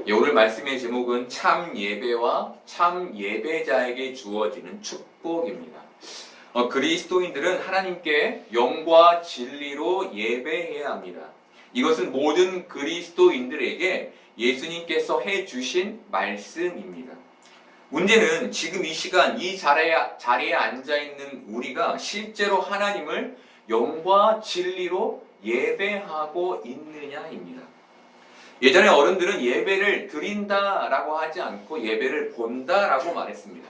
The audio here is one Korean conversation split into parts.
오늘 말씀의 제목은 참 예배와 참 예배자에게 주어지는 축복입니다. 그리스도인들은 하나님께 영과 진리로 예배해야 합니다. 이것은 모든 그리스도인들에게 예수님께서 해주신 말씀입니다. 문제는 지금 이 시간 이 자리에 앉아있는 우리가 실제로 하나님을 영과 진리로 예배하고 있느냐입니다. 예전에 어른들은 예배를 드린다라고 하지 않고 예배를 본다라고 말했습니다.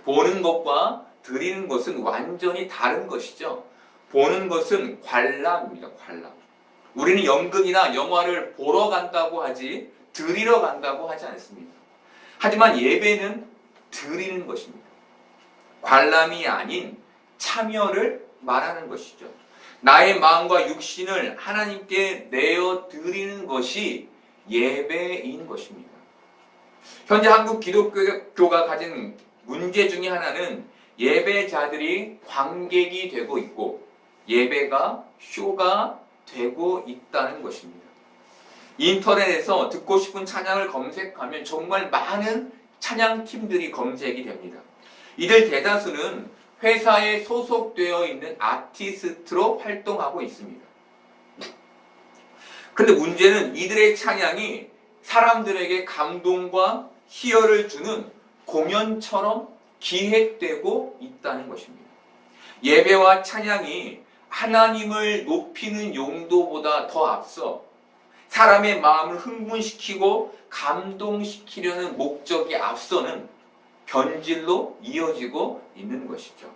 보는 것과 드리는 것은 완전히 다른 것이죠. 보는 것은 관람입니다. 관람. 우리는 연극이나 영화를 보러 간다고 하지 드리러 간다고 하지 않습니다. 하지만 예배는 드리는 것입니다. 관람이 아닌 참여를 말하는 것이죠. 나의 마음과 육신을 하나님께 내어 드리는 것이 예배인 것입니다. 현재 한국 기독교가 가진 문제 중에 하나는 예배자들이 관객이 되고 있고 예배가 쇼가 되고 있다는 것입니다. 인터넷에서 듣고 싶은 찬양을 검색하면 정말 많은 찬양팀들이 검색이 됩니다. 이들 대다수는 회사에 소속되어 있는 아티스트로 활동하고 있습니다. 그런데 문제는 이들의 찬양이 사람들에게 감동과 희열을 주는 공연처럼 기획되고 있다는 것입니다. 예배와 찬양이 하나님을 높이는 용도보다 더 앞서 사람의 마음을 흥분시키고 감동시키려는 목적이 앞서는 변질로 이어지고 있는 것이죠.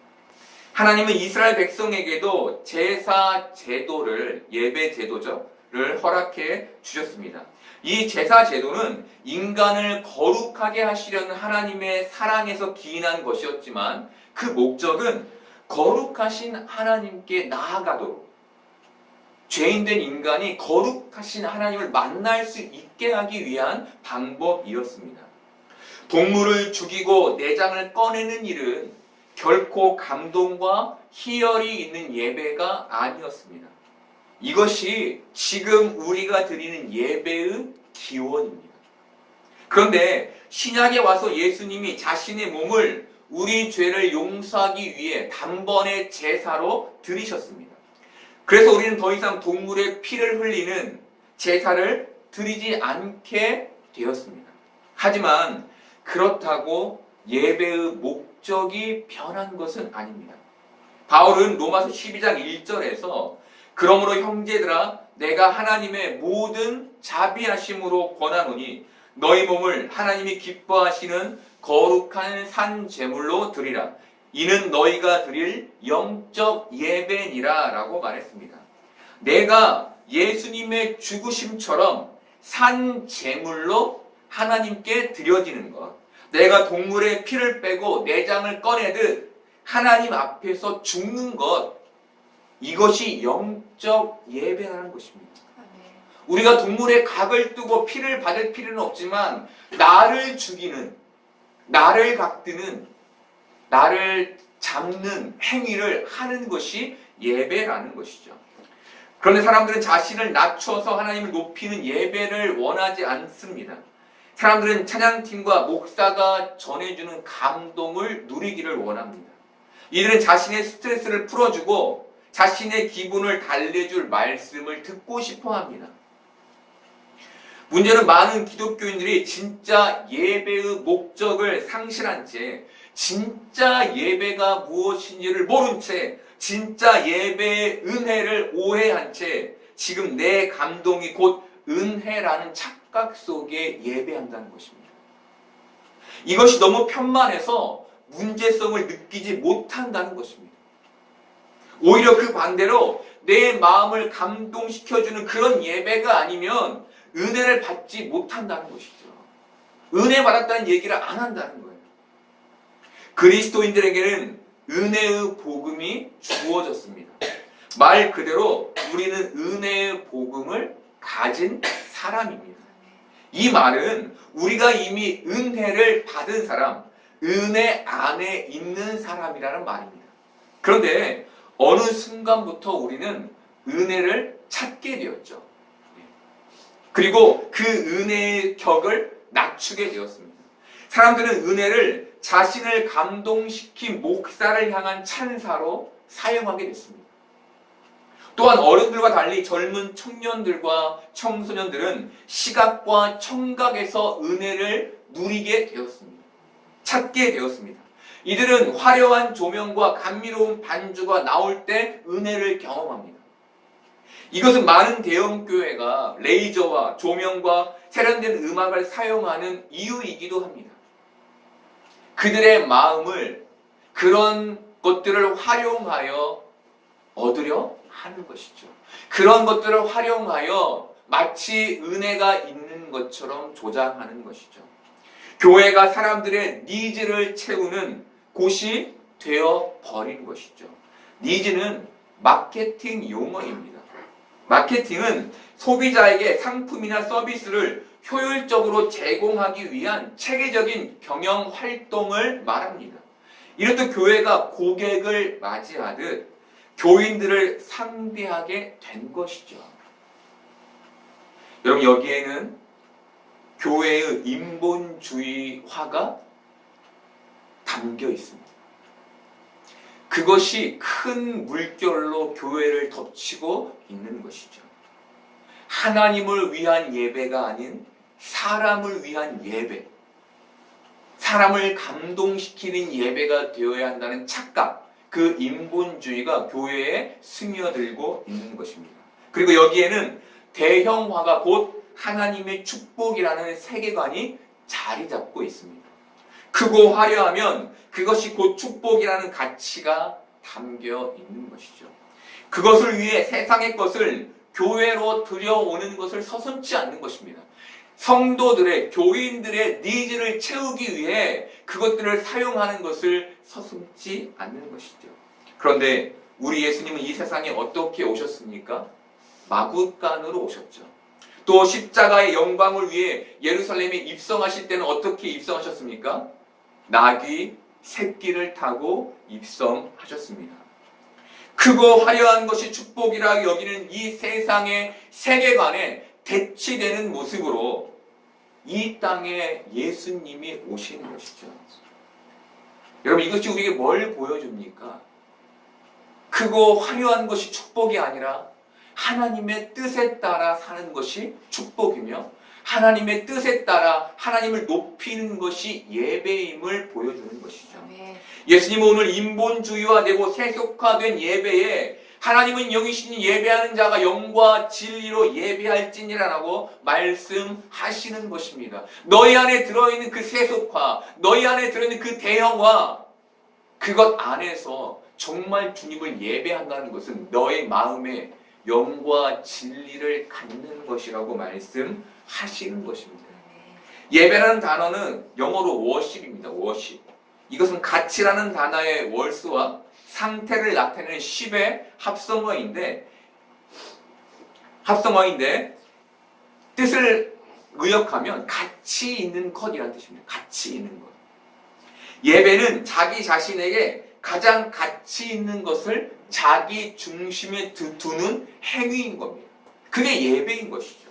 하나님은 이스라엘 백성에게도 제사 제도를, 예배 제도죠, 를 허락해 주셨습니다. 이 제사 제도는 인간을 거룩하게 하시려는 하나님의 사랑에서 기인한 것이었지만 그 목적은 거룩하신 하나님께 나아가도록 죄인된 인간이 거룩하신 하나님을 만날 수 있게 하기 위한 방법이었습니다. 동물을 죽이고 내장을 꺼내는 일은 결코 감동과 희열이 있는 예배가 아니었습니다. 이것이 지금 우리가 드리는 예배의 기원입니다. 그런데 신약에 와서 예수님이 자신의 몸을 우리 죄를 용서하기 위해 단번에 제사로 드리셨습니다. 그래서 우리는 더 이상 동물의 피를 흘리는 제사를 드리지 않게 되었습니다. 하지만 그렇다고 예배의 목적이 변한 것은 아닙니다. 바울은 로마서 12장 1절에서 그러므로 형제들아 내가 하나님의 모든 자비하심으로 권하노니 너희 몸을 하나님이 기뻐하시는 거룩한 산 제물로 드리라. 이는 너희가 드릴 영적 예배니라 라고 말했습니다. 내가 예수님의 죽으심처럼 산 제물로 하나님께 드려지는 것, 내가 동물의 피를 빼고 내장을 꺼내듯 하나님 앞에서 죽는 것, 이것이 영적 예배라는 것입니다. 우리가 동물의 각을 뜨고 피를 받을 필요는 없지만 나를 죽이는, 나를 각드는, 나를 잡는 행위를 하는 것이 예배라는 것이죠. 그런데 사람들은 자신을 낮춰서 하나님을 높이는 예배를 원하지 않습니다. 사람들은 찬양팀과 목사가 전해주는 감동을 누리기를 원합니다. 이들은 자신의 스트레스를 풀어주고 자신의 기분을 달래줄 말씀을 듣고 싶어 합니다. 문제는 많은 기독교인들이 진짜 예배의 목적을 상실한 채 진짜 예배가 무엇인지를 모른 채 진짜 예배의 은혜를 오해한 채 지금 내 감동이 곧 은혜라는 착각 속에 예배한다는 것입니다. 이것이 너무 편만해서 문제성을 느끼지 못한다는 것입니다. 오히려 그 반대로 내 마음을 감동시켜주는 그런 예배가 아니면 은혜를 받지 못한다는 것이죠. 은혜 받았다는 얘기를 안 한다는 거예요. 그리스도인들에게는 은혜의 복음이 주어졌습니다. 말 그대로 우리는 은혜의 복음을 가진 사람입니다. 이 말은 우리가 이미 은혜를 받은 사람, 은혜 안에 있는 사람이라는 말입니다. 그런데 어느 순간부터 우리는 은혜를 찾게 되었죠. 그리고 그 은혜의 격을 낮추게 되었습니다. 사람들은 은혜를 자신을 감동시킨 목사를 향한 찬사로 사용하게 됐습니다. 또한 어른들과 달리 젊은 청년들과 청소년들은 시각과 청각에서 은혜를 누리게 되었습니다. 찾게 되었습니다. 이들은 화려한 조명과 감미로운 반주가 나올 때 은혜를 경험합니다. 이것은 많은 대형교회가 레이저와 조명과 세련된 음악을 사용하는 이유이기도 합니다. 그들의 마음을 그런 것들을 활용하여 얻으려 하는 것이죠. 그런 것들을 활용하여 마치 은혜가 있는 것처럼 조장하는 것이죠. 교회가 사람들의 니즈를 채우는 곳이 되어 버린 것이죠. 니즈는 마케팅 용어입니다. 마케팅은 소비자에게 상품이나 서비스를 효율적으로 제공하기 위한 체계적인 경영 활동을 말합니다. 이렇듯 교회가 고객을 맞이하듯 교인들을 상대하게 된 것이죠. 여러분, 여기에는 교회의 인본주의화가 담겨 있습니다. 그것이 큰 물결로 교회를 덮치고 있는 것이죠. 하나님을 위한 예배가 아닌 사람을 위한 예배, 사람을 감동시키는 예배가 되어야 한다는 착각, 그 인본주의가 교회에 스며들고 있는 것입니다. 그리고 여기에는 대형화가 곧 하나님의 축복이라는 세계관이 자리 잡고 있습니다. 크고 화려하면 그것이 곧 축복이라는 가치가 담겨 있는 것이죠. 그것을 위해 세상의 것을 교회로 들여오는 것을 서슴지 않는 것입니다. 성도들의, 교인들의 니즈를 채우기 위해 그것들을 사용하는 것을 서슴지 않는 것이죠. 그런데 우리 예수님은 이 세상에 어떻게 오셨습니까? 마구간으로 오셨죠. 또 십자가의 영광을 위해 예루살렘에 입성하실 때는 어떻게 입성하셨습니까? 나귀 새끼를 타고 입성하셨습니다. 크고 화려한 것이 축복이라 여기는 이 세상의 세계관에 대치되는 모습으로 이 땅에 예수님이 오신 것이죠. 여러분, 이것이 우리에게 뭘 보여줍니까? 크고 화려한 것이 축복이 아니라 하나님의 뜻에 따라 사는 것이 축복이며 하나님의 뜻에 따라 하나님을 높이는 것이 예배임을 보여주는 것이죠. 예수님은 오늘 인본주의화되고 세속화된 예배에 하나님은 영이신 예배하는 자가 영과 진리로 예배할지니라라고 말씀하시는 것입니다. 너희 안에 들어있는 그 세속화, 너희 안에 들어있는 그 대형화, 그것 안에서 정말 주님을 예배한다는 것은 너의 마음에 영과 진리를 갖는 것이라고 말씀하시는 것입니다. 예배라는 단어는 영어로 worship입니다. worship. 이것은 가치라는 단어의 월수와 상태를 나타내는 ship의 합성어인데 뜻을 의역하면 가치 있는 것이라는 뜻입니다. 가치 있는 것. 예배는 자기 자신에게 가장 가치 있는 것을 자기 중심에 두는 행위인 겁니다. 그게 예배인 것이죠.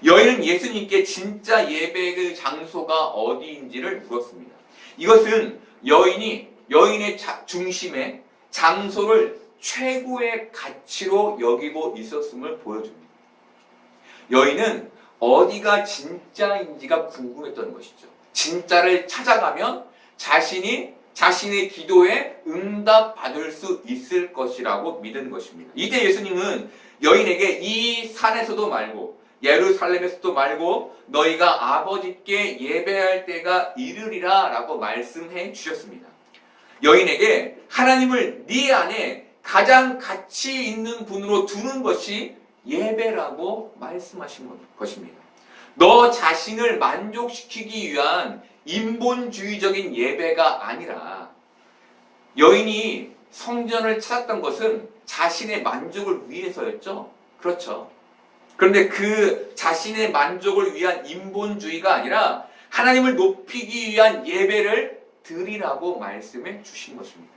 여인은 예수님께 진짜 예배의 장소가 어디인지를 물었습니다. 이것은 여인의 중심에 장소를 최고의 가치로 여기고 있었음을 보여줍니다. 여인은 어디가 진짜인지가 궁금했던 것이죠. 진짜를 찾아가면 자신의 기도에 응답받을 수 있을 것이라고 믿은 것입니다. 이때 예수님은 여인에게 이 산에서도 말고 예루살렘에서도 말고 너희가 아버지께 예배할 때가 이르리라 라고 말씀해 주셨습니다. 여인에게 하나님을 네 안에 가장 가치 있는 분으로 두는 것이 예배라고 말씀하신 것입니다. 너 자신을 만족시키기 위한 인본주의적인 예배가 아니라 여인이 성전을 찾았던 것은 자신의 만족을 위해서였죠. 그렇죠. 그런데 그 자신의 만족을 위한 인본주의가 아니라 하나님을 높이기 위한 예배를 드리라고 말씀해 주신 것입니다.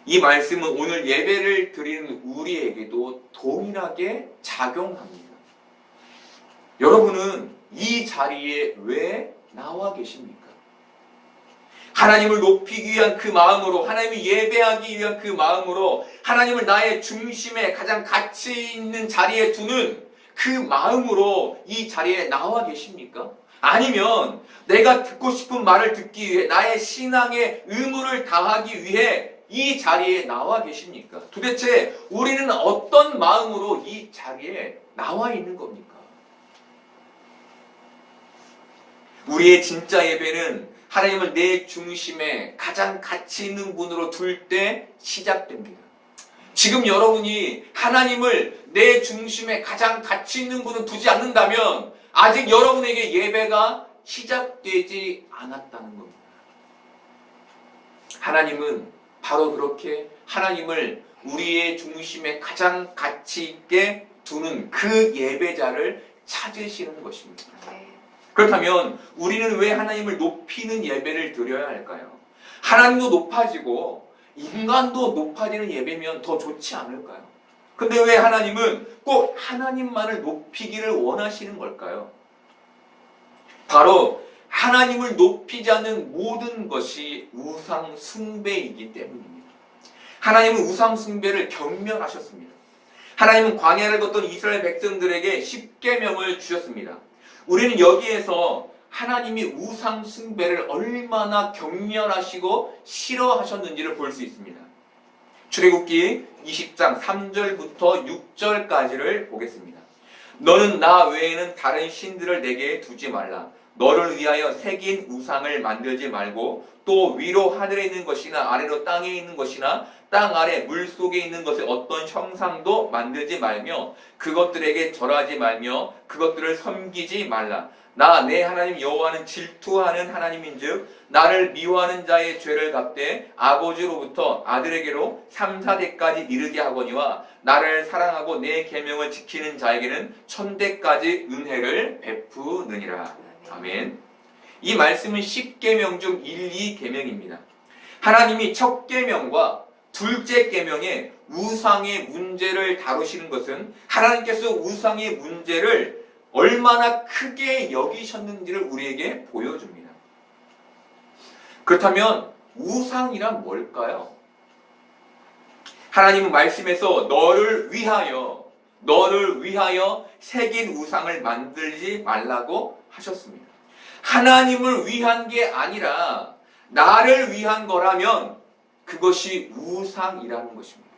이 말씀은 오늘 예배를 드리는 우리에게도 동일하게 작용합니다. 여러분은 이 자리에 왜 나와 계십니까? 하나님을 높이기 위한 그 마음으로, 하나님을 예배하기 위한 그 마음으로, 하나님을 나의 중심에 가장 가치 있는 자리에 두는 그 마음으로 이 자리에 나와 계십니까? 아니면 내가 듣고 싶은 말을 듣기 위해 나의 신앙의 의무를 다하기 위해 이 자리에 나와 계십니까? 도대체 우리는 어떤 마음으로 이 자리에 나와 있는 겁니까? 우리의 진짜 예배는 하나님을 내 중심에 가장 가치 있는 분으로 둘 때 시작됩니다. 지금 여러분이 하나님을 내 중심에 가장 가치 있는 분을 두지 않는다면 아직 여러분에게 예배가 시작되지 않았다는 겁니다. 하나님은 바로 그렇게 하나님을 우리의 중심에 가장 가치 있게 두는 그 예배자를 찾으시는 것입니다. 그렇다면 우리는 왜 하나님을 높이는 예배를 드려야 할까요? 하나님도 높아지고 인간도 높아지는 예배면 더 좋지 않을까요? 근데 왜 하나님은 꼭 하나님만을 높이기를 원하시는 걸까요? 바로 하나님을 높이지 않는 모든 것이 우상 숭배이기 때문입니다. 하나님은 우상 숭배를 경멸하셨습니다. 하나님은 광야를 걷던 이스라엘 백성들에게 십계명을 주셨습니다. 우리는 여기에서 하나님이 우상 숭배를 얼마나 경멸하시고 싫어하셨는지를 볼 수 있습니다. 출애굽기 20장 3절부터 6절까지를 보겠습니다. 너는 나 외에는 다른 신들을 내게 두지 말라. 너를 위하여 새긴 우상을 만들지 말고 또 위로 하늘에 있는 것이나 아래로 땅에 있는 것이나 땅 아래 물속에 있는 것의 어떤 형상도 만들지 말며 그것들에게 절하지 말며 그것들을 섬기지 말라. 나 내 하나님 여호와는 질투하는 하나님인즉 나를 미워하는 자의 죄를 갚되 아버지로부터 아들에게로 3, 4대까지 이르게 하거니와 나를 사랑하고 내 계명을 지키는 자에게는 천대까지 은혜를 베푸느니라. 아멘. 이 말씀은 10계명 중 1, 2계명입니다. 하나님이 첫 계명과 둘째 계명에 우상의 문제를 다루시는 것은 하나님께서 우상의 문제를 얼마나 크게 여기셨는지를 우리에게 보여줍니다. 그렇다면 우상이란 뭘까요? 하나님은 말씀에서 너를 위하여 새긴 우상을 만들지 말라고 하셨습니다. 하나님을 위한 게 아니라 나를 위한 거라면 그것이 우상이라는 것입니다.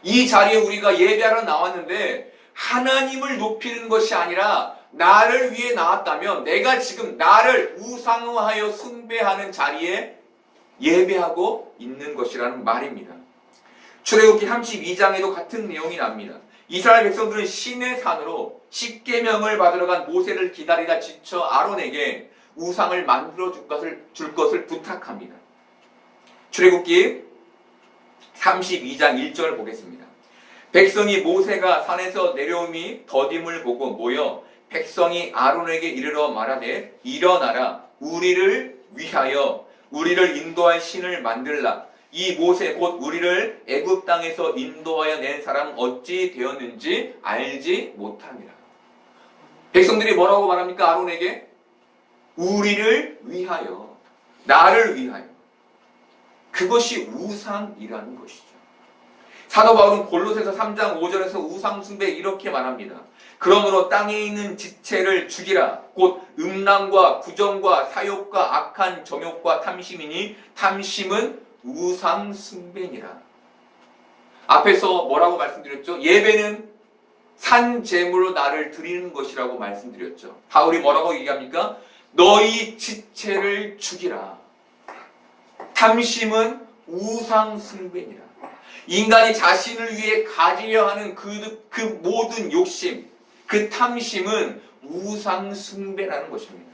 이 자리에 우리가 예배하러 나왔는데 하나님을 높이는 것이 아니라 나를 위해 나왔다면 내가 지금 나를 우상화하여 숭배하는 자리에 예배하고 있는 것이라는 말입니다. 출애굽기 32장에도 같은 내용이 납니다. 이스라엘 백성들은 시내 산으로 십계명을 받으러 간 모세를 기다리다 지쳐 아론에게 우상을 만들어 줄 것을 부탁합니다. 출애굽기 32장 1절 보겠습니다. 백성이 모세가 산에서 내려옴이 더딤을 보고 모여 백성이 아론에게 이르러 말하되 일어나라 우리를 위하여 우리를 인도할 신을 만들라. 이 모세 곧 우리를 애굽 땅에서 인도하여 낸 사람 어찌 되었는지 알지 못하니라. 백성들이 뭐라고 말합니까? 아론에게 우리를 위하여, 나를 위하여. 그것이 우상이라는 것이죠. 사도 바울은 골로새서 3장 5절에서 우상 숭배 이렇게 말합니다. 그러므로 땅에 있는 지체를 죽이라. 곧 음란과 부정과 사욕과 악한 정욕과 탐심이니 탐심은 우상 숭배니라. 앞에서 뭐라고 말씀드렸죠? 예배는 산 제물로 나를 드리는 것이라고 말씀드렸죠. 바울이 뭐라고 얘기합니까? 너희 지체를 죽이라. 탐심은 우상 숭배니라. 인간이 자신을 위해 가지려 하는 그 모든 욕심, 그 탐심은 우상 숭배라는 것입니다.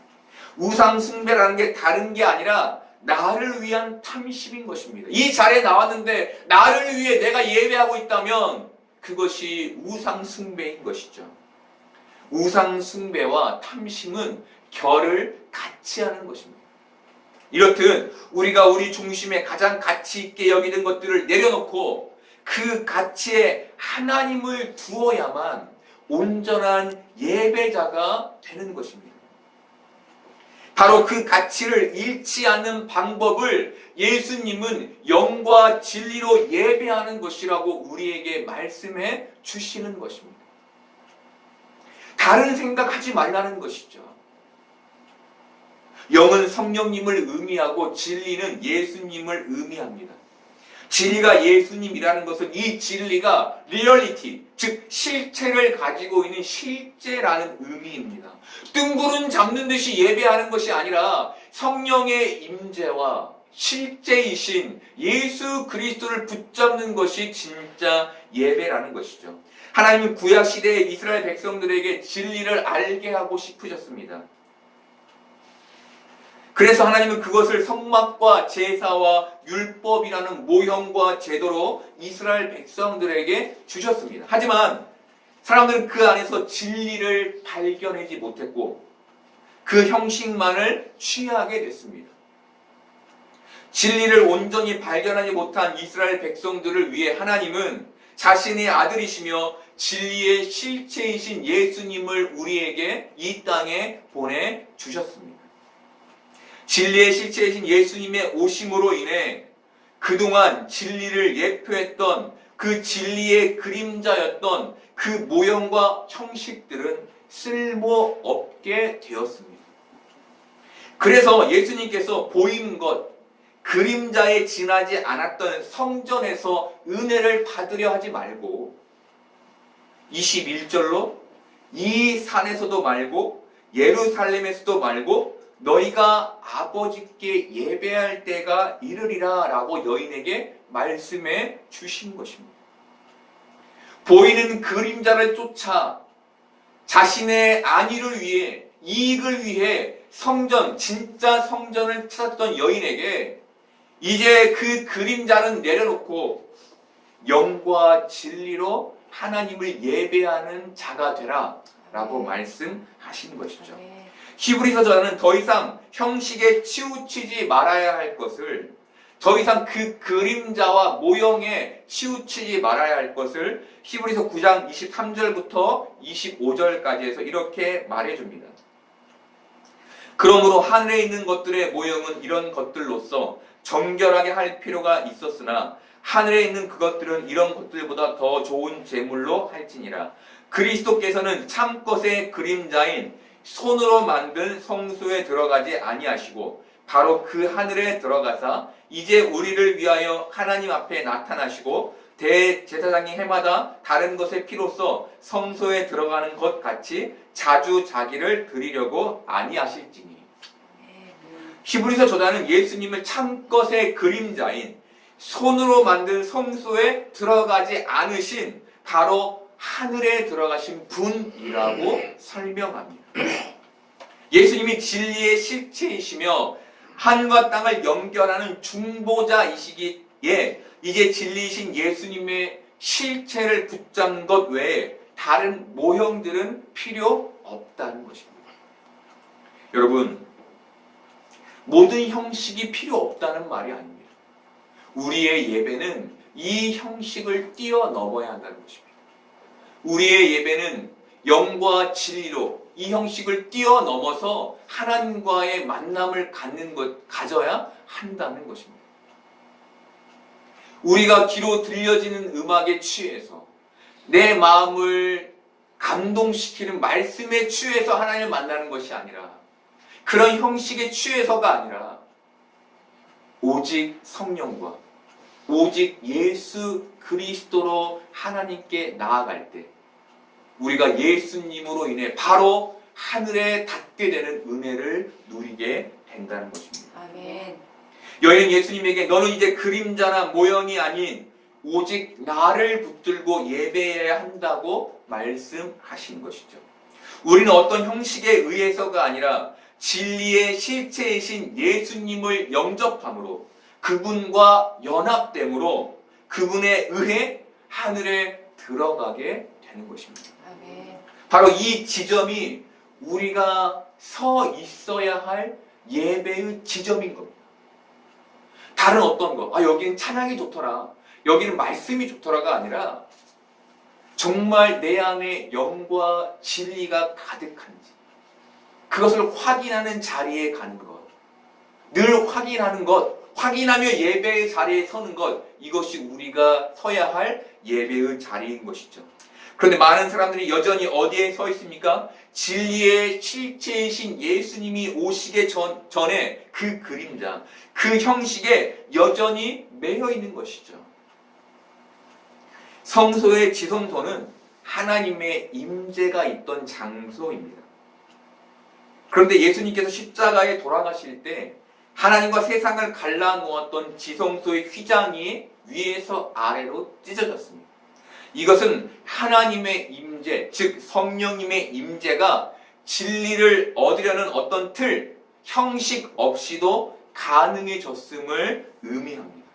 우상 숭배라는 게 다른 게 아니라 나를 위한 탐심인 것입니다. 이 자리에 나왔는데 나를 위해 내가 예배하고 있다면 그것이 우상 숭배인 것이죠. 우상 숭배와 탐심은 결을 같이 하는 것입니다. 이렇듯 우리가 우리 중심에 가장 가치 있게 여기는 것들을 내려놓고 그 가치에 하나님을 두어야만 온전한 예배자가 되는 것입니다. 바로 그 가치를 잃지 않는 방법을 예수님은 영과 진리로 예배하는 것이라고 우리에게 말씀해 주시는 것입니다. 다른 생각하지 말라는 것이죠. 영은 성령님을 의미하고 진리는 예수님을 의미합니다. 진리가 예수님이라는 것은 이 진리가 리얼리티, 즉 실체를 가지고 있는 실제라는 의미입니다. 뜬구름 잡는 듯이 예배하는 것이 아니라 성령의 임재와 실제이신 예수 그리스도를 붙잡는 것이 진짜 예배라는 것이죠. 하나님은 구약 시대의 이스라엘 백성들에게 진리를 알게 하고 싶으셨습니다. 그래서 하나님은 그것을 성막과 제사와 율법이라는 모형과 제도로 이스라엘 백성들에게 주셨습니다. 하지만 사람들은 그 안에서 진리를 발견하지 못했고 그 형식만을 취하게 됐습니다. 진리를 온전히 발견하지 못한 이스라엘 백성들을 위해 하나님은 자신의 아들이시며 진리의 실체이신 예수님을 우리에게 이 땅에 보내주셨습니다. 진리의 실체이신 예수님의 오심으로 인해 그동안 진리를 예표했던 그 진리의 그림자였던 그 모형과 형식들은 쓸모없게 되었습니다. 그래서 예수님께서 보이는 것, 그림자에 지나지 않았던 성전에서 은혜를 받으려 하지 말고 21절로 이 산에서도 말고 예루살렘에서도 말고 너희가 아버지께 예배할 때가 이르리라 라고 여인에게 말씀해 주신 것입니다. 보이는 그림자를 쫓아 자신의 안위를 위해 이익을 위해 성전, 진짜 성전을 찾았던 여인에게 이제 그 그림자는 내려놓고 영과 진리로 하나님을 예배하는 자가 되라 라고 말씀하신 것이죠. 히브리서 저자는 더 이상 형식에 치우치지 말아야 할 것을, 더 이상 그 그림자와 모형에 치우치지 말아야 할 것을 히브리서 9장 23절부터 25절까지 해서 이렇게 말해줍니다. 그러므로 하늘에 있는 것들의 모형은 이런 것들로서 정결하게 할 필요가 있었으나 하늘에 있는 그것들은 이런 것들보다 더 좋은 제물로 할지니라. 그리스도께서는 참것의 그림자인 손으로 만든 성소에 들어가지 아니하시고 바로 그 하늘에 들어가사 이제 우리를 위하여 하나님 앞에 나타나시고 대제사장이 해마다 다른 것의 피로써 성소에 들어가는 것 같이 자주 자기를 드리려고 아니하실지니. 히브리서 저자는 예수님을 참것의 그림자인 손으로 만든 성소에 들어가지 않으신 바로 하늘에 들어가신 분이라고 설명합니다. 예수님이 진리의 실체이시며 하늘과 땅을 연결하는 중보자이시기에 이제 진리이신 예수님의 실체를 붙잡는 것 외에 다른 모형들은 필요 없다는 것입니다. 여러분, 모든 형식이 필요 없다는 말이 아닙니다. 우리의 예배는 이 형식을 뛰어넘어야 한다는 것입니다. 우리의 예배는 영과 진리로 이 형식을 뛰어넘어서 하나님과의 만남을 가져야 한다는 것입니다. 우리가 귀로 들려지는 음악에 취해서 내 마음을 감동시키는 말씀에 취해서 하나님을 만나는 것이 아니라 그런 형식에 취해서가 아니라 오직 성령과 오직 예수 그리스도로 하나님께 나아갈 때 우리가 예수님으로 인해 바로 하늘에 닿게 되는 은혜를 누리게 된다는 것입니다. 아멘. 여인은 예수님에게 너는 이제 그림자나 모형이 아닌 오직 나를 붙들고 예배해야 한다고 말씀하신 것이죠. 우리는 어떤 형식에 의해서가 아니라 진리의 실체이신 예수님을 영접함으로 그분과 연합됨으로 그분에 의해 하늘에 들어가게 되는 것입니다. 아멘. 바로 이 지점이 우리가 서 있어야 할 예배의 지점인 겁니다. 다른 어떤 거, 여기는 찬양이 좋더라, 여기는 말씀이 좋더라가 아니라 정말 내 안에 영과 진리가 가득한지, 그것을 확인하는 자리에 가는 것, 늘 확인하는 것, 확인하며 예배의 자리에 서는 것, 이것이 우리가 서야 할 예배의 자리인 것이죠. 그런데 많은 사람들이 여전히 어디에 서 있습니까? 진리의 실체이신 예수님이 오시기 전에 그 그림자, 그 형식에 여전히 매여 있는 것이죠. 성소의 지성소는 하나님의 임재가 있던 장소입니다. 그런데 예수님께서 십자가에 돌아가실 때 하나님과 세상을 갈라놓았던 지성소의 휘장이 위에서 아래로 찢어졌습니다. 이것은 하나님의 임재, 즉 성령님의 임재가 진리를 얻으려는 어떤 틀, 형식 없이도 가능해졌음을 의미합니다.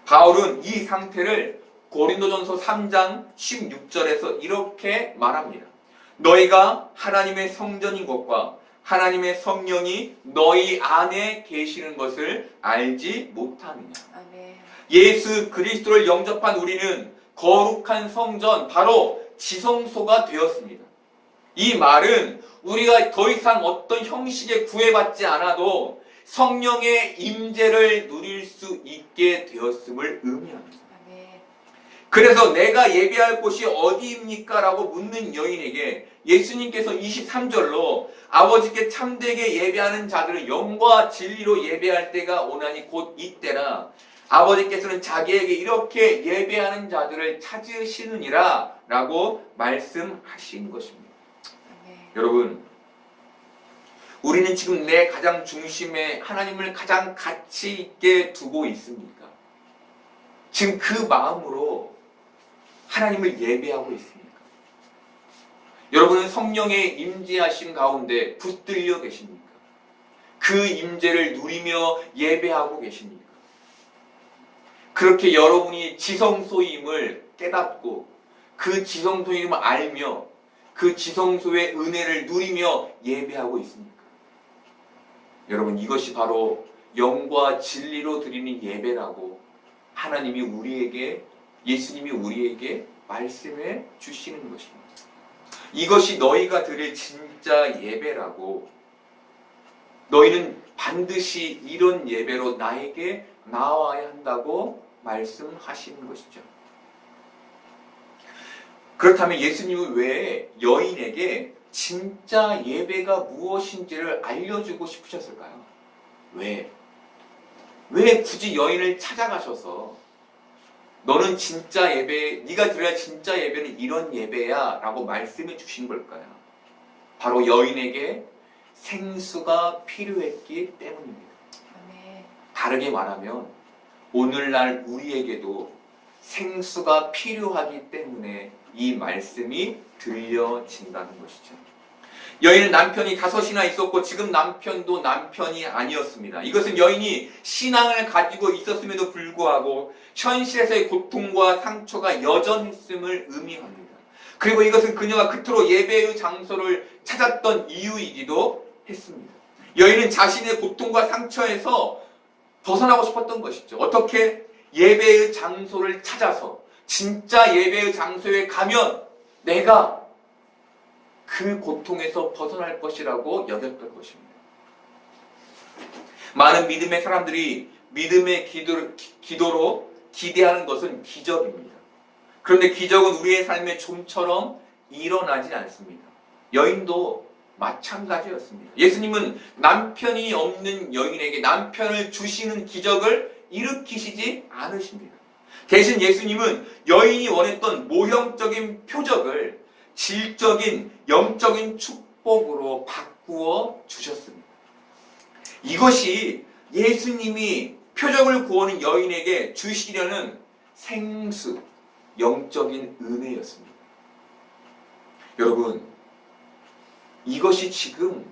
바울은 이 상태를 고린도전서 3장 16절에서 이렇게 말합니다. 너희가 하나님의 성전인 것과 하나님의 성령이 너희 안에 계시는 것을 알지 못하느냐. 아멘. 예수 그리스도를 영접한 우리는 거룩한 성전, 바로 지성소가 되었습니다. 이 말은 우리가 더 이상 어떤 형식에 구애받지 않아도 성령의 임재를 누릴 수 있게 되었음을 의미합니다. 아멘. 그래서 내가 예배할 곳이 어디입니까? 라고 묻는 여인에게 예수님께서 23절로 아버지께 참되게 예배하는 자들은 영과 진리로 예배할 때가 오나니 곧 이때라. 아버지께서는 자기에게 이렇게 예배하는 자들을 찾으시느니라 라고 말씀하신 것입니다. 아멘. 여러분, 우리는 지금 내 가장 중심에 하나님을 가장 가치 있게 두고 있습니까? 지금 그 마음으로 하나님을 예배하고 있습니까? 여러분은 성령의 임재하심 가운데 붙들려 계십니까? 그 임재를 누리며 예배하고 계십니까? 그렇게 여러분이 지성소임을 깨닫고 그 지성소임을 알며 그 지성소의 은혜를 누리며 예배하고 있습니까? 여러분, 이것이 바로 영과 진리로 드리는 예배라고 하나님이 우리에게, 예수님이 우리에게 말씀해 주시는 것입니다. 이것이 너희가 드릴 진짜 예배라고, 너희는 반드시 이런 예배로 나에게 나와야 한다고 말씀하시는 것이죠. 그렇다면 예수님은 왜 여인에게 진짜 예배가 무엇인지를 알려주고 싶으셨을까요? 왜 굳이 여인을 찾아가셔서 너는 진짜 예배, 네가 드려야 진짜 예배는 이런 예배야 라고 말씀해 주신 걸까요? 바로 여인에게 생수가 필요했기 때문입니다. 아멘. 다르게 말하면 오늘날 우리에게도 생수가 필요하기 때문에 이 말씀이 들려진다는 것이죠. 여인은 남편이 5이나 있었고 지금 남편도 남편이 아니었습니다. 이것은 여인이 신앙을 가지고 있었음에도 불구하고 현실에서의 고통과 상처가 여전했음을 의미합니다. 그리고 이것은 그녀가 그토록 예배의 장소를 찾았던 이유이기도 했습니다. 여인은 자신의 고통과 상처에서 벗어나고 싶었던 것이죠. 어떻게? 예배의 장소를 찾아서 진짜 예배의 장소에 가면 내가 그 고통에서 벗어날 것이라고 여겼던 것입니다. 많은 믿음의 사람들이 믿음의 기도로 기대하는 것은 기적입니다. 그런데 기적은 우리의 삶에 좀처럼 일어나지 않습니다. 여인도 마찬가지였습니다. 예수님은 남편이 없는 여인에게 남편을 주시는 기적을 일으키시지 않으십니다. 대신 예수님은 여인이 원했던 모형적인 표적을 질적인 영적인 축복으로 바꾸어 주셨습니다. 이것이 예수님이 표적을 구하는 여인에게 주시려는 생수, 영적인 은혜였습니다. 여러분, 이것이 지금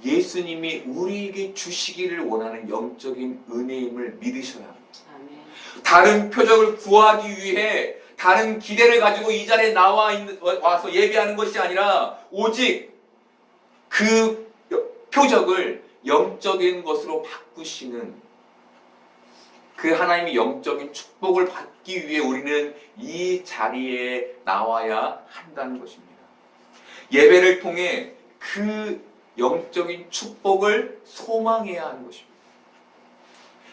예수님이 우리에게 주시기를 원하는 영적인 은혜임을 믿으셔야 합니다. 아멘. 다른 표적을 구하기 위해 다른 기대를 가지고 이 자리에 와서 예배하는 것이 아니라 오직 그 표적을 영적인 것으로 바꾸시는 그 하나님의 영적인 축복을 받기 위해 우리는 이 자리에 나와야 한다는 것입니다. 예배를 통해 그 영적인 축복을 소망해야 하는 것입니다.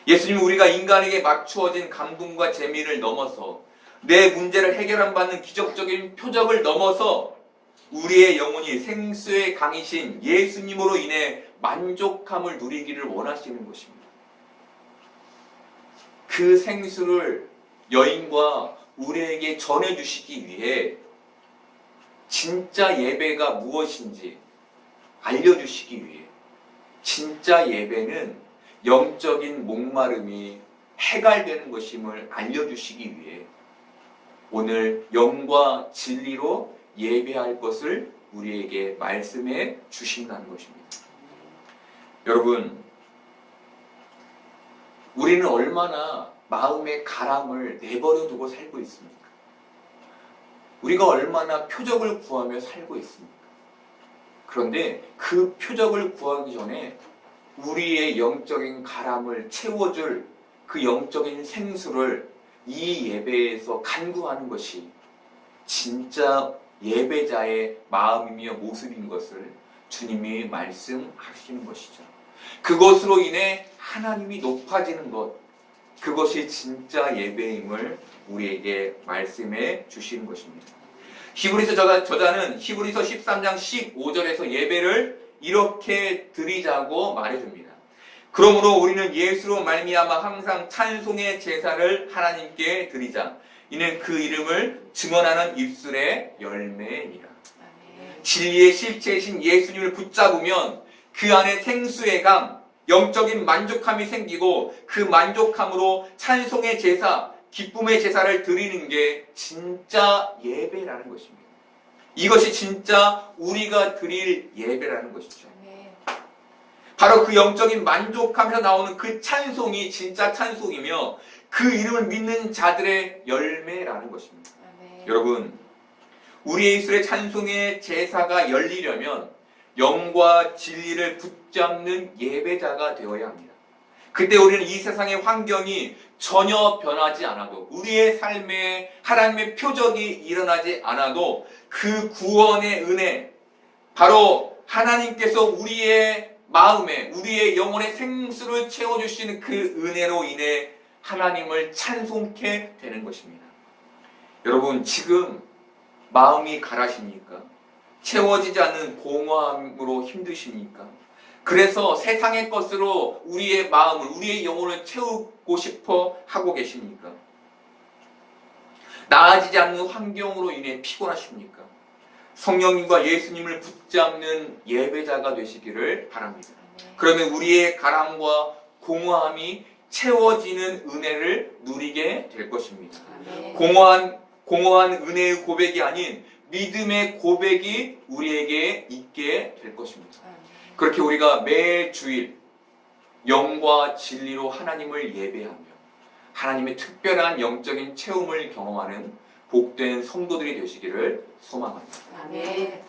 예수님은 우리가 인간에게 맞추어진 감동과 재미를 넘어서 내 문제를 해결한 받는 기적적인 표적을 넘어서 우리의 영혼이 생수의 강이신 예수님으로 인해 만족함을 누리기를 원하시는 것입니다. 그 생수를 여인과 우리에게 전해주시기 위해 진짜 예배가 무엇인지 알려주시기 위해 진짜 예배는 영적인 목마름이 해갈되는 것임을 알려주시기 위해 오늘 영과 진리로 예배할 것을 우리에게 말씀해 주신다는 것입니다. 여러분, 우리는 얼마나 마음의 가람을 내버려 두고 살고 있습니까? 우리가 얼마나 표적을 구하며 살고 있습니까? 그런데 그 표적을 구하기 전에 우리의 영적인 가람을 채워줄 그 영적인 생수를 이 예배에서 간구하는 것이 진짜 예배자의 마음이며 모습인 것을 주님이 말씀하시는 것이죠. 그것으로 인해 하나님이 높아지는 것, 그것이 진짜 예배임을 우리에게 말씀해 주시는 것입니다. 히브리서 저자는 히브리서 13장 15절에서 예배를 이렇게 드리자고 말해줍니다. 그러므로 우리는 예수로 말미암아 항상 찬송의 제사를 하나님께 드리자. 이는 그 이름을 증언하는 입술의 열매니라. 진리의 실체이신 예수님을 붙잡으면 그 안에 생수의 강, 영적인 만족함이 생기고 그 만족함으로 찬송의 제사, 기쁨의 제사를 드리는 게 진짜 예배라는 것입니다. 이것이 진짜 우리가 드릴 예배라는 것이죠. 바로 그 영적인 만족함에서 나오는 그 찬송이 진짜 찬송이며 그 이름을 믿는 자들의 열매라는 것입니다. 여러분, 우리의 입술의 찬송의 제사가 열리려면 영과 진리를 붙잡는 예배자가 되어야 합니다. 그때 우리는 이 세상의 환경이 전혀 변하지 않아도, 우리의 삶에 하나님의 표적이 일어나지 않아도 그 구원의 은혜, 바로 하나님께서 우리의 마음에, 우리의 영혼의 생수를 채워주시는 그 은혜로 인해 하나님을 찬송케 되는 것입니다. 여러분, 지금 마음이 가라십니까? 채워지지 않는 공허함으로 힘드십니까? 그래서 세상의 것으로 우리의 마음을, 우리의 영혼을 채우고 싶어 하고 계십니까? 나아지지 않는 환경으로 인해 피곤하십니까? 성령님과 예수님을 붙잡는 예배자가 되시기를 바랍니다. 그러면 우리의 가람과 공허함이 채워지는 은혜를 누리게 될 것입니다. 공허한 은혜의 고백이 아닌 믿음의 고백이 우리에게 있게 될 것입니다. 그렇게 우리가 매주일 영과 진리로 하나님을 예배하며 하나님의 특별한 영적인 체험을 경험하는 복된 성도들이 되시기를 소망합니다. 아멘.